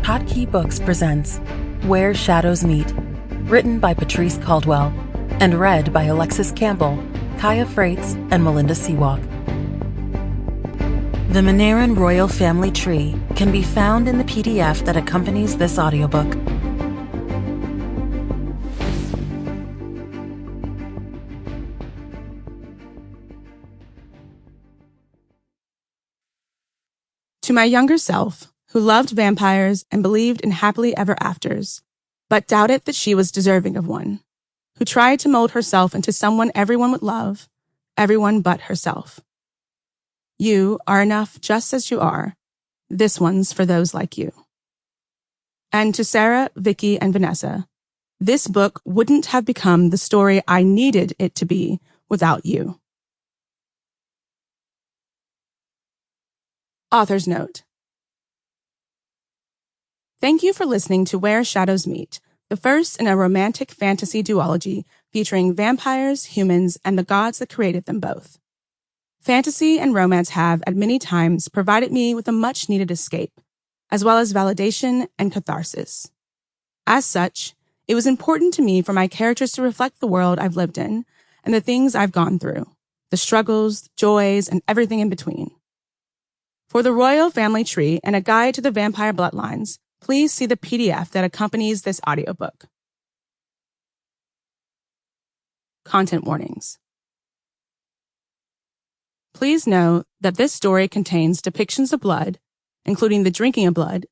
Hotkey Books presents Where Shadows Meet, written by Patrice Caldwell and read by Alexis Campbell, Khaya Fraites, and Melinda Sewak. The Manaran royal family tree can be found in the PDF that accompanies this audiobook. To my younger self, who loved vampires and believed in happily ever afters, but doubted that she was deserving of one, who tried to mold herself into someone everyone would love, everyone but herself. You are enough just as you are. This one's for those like you. And to Sarah, Vicky, and Vanessa, this book wouldn't have become the story I needed it to be without you. Author's Note. Thank you for listening to Where Shadows Meet, the first in a romantic fantasy duology featuring vampires, humans, and the gods that created them both. Fantasy and romance have, at many times, provided me with a much-needed escape, as well as validation and catharsis. As such, it was important to me for my characters to reflect the world I've lived in and the things I've gone through, the struggles, joys, and everything in between. For the royal family tree and a guide to the vampire bloodlines, please see the PDF that accompanies this audiobook. Content warnings. Please know that this story contains depictions of blood, including the drinking of blood,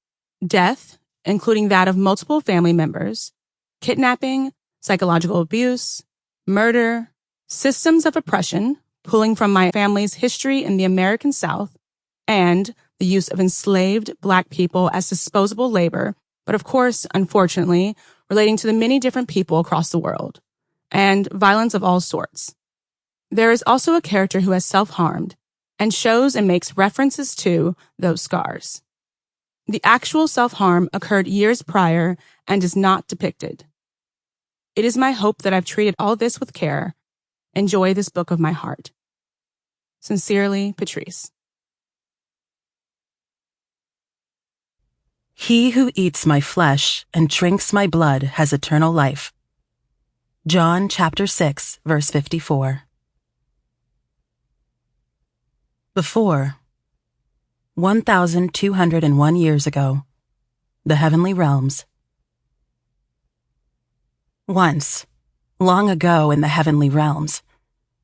death, including that of multiple family members, kidnapping, psychological abuse, murder, systems of oppression, pulling from my family's history in the American South, and the use of enslaved Black people as disposable labor, but of course, unfortunately, relating to the many different people across the world, and violence of all sorts. There is also a character who has self-harmed and shows and makes references to those scars. The actual self-harm occurred years prior and is not depicted. It is my hope that I've treated all this with care. Enjoy this book of my heart. Sincerely, Patrice. He who eats my flesh and drinks my blood has eternal life. John chapter 6, verse 54. Before, 1,201 years ago, the heavenly realms. Once, long ago in the heavenly realms,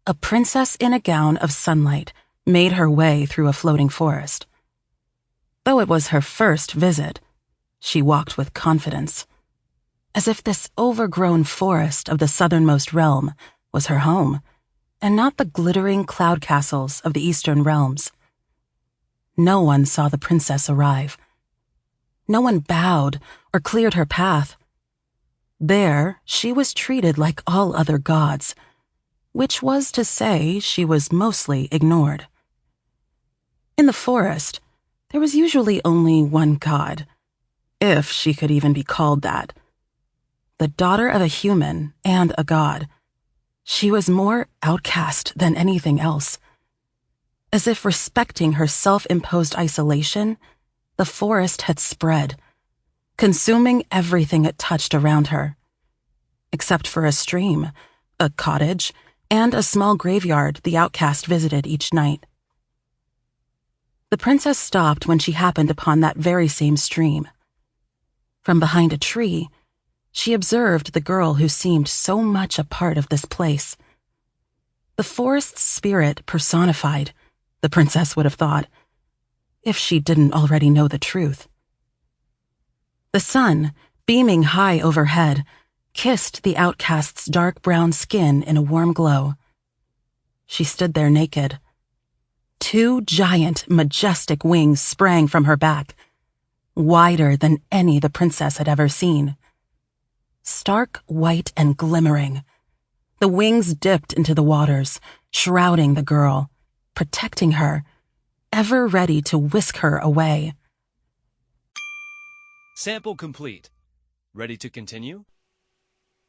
a princess in a gown of sunlight made her way through a floating forest. Though it was her first visit, she walked with confidence, as if this overgrown forest of the southernmost realm was her home, and not the glittering cloud castles of the eastern realms. No one saw the princess arrive. No one bowed or cleared her path. There, she was treated like all other gods, which was to say she was mostly ignored. In the forest, there was usually only one god, if she could even be called that. The daughter of a human and a god, she was more outcast than anything else. As if respecting her self-imposed isolation, the forest had spread, consuming everything it touched around her, except for a stream, a cottage, and a small graveyard the outcast visited each night. The princess stopped when she happened upon that very same stream. From behind a tree, she observed the girl who seemed so much a part of this place. The forest's spirit personified, the princess would have thought, if she didn't already know the truth. The sun, beaming high overhead, kissed the outcast's dark brown skin in a warm glow. She stood there naked. Two giant, majestic wings sprang from her back, wider than any the princess had ever seen. Stark white and glimmering, the wings dipped into the waters, shrouding the girl, protecting her, ever ready to whisk her away. Sample complete. Ready to continue?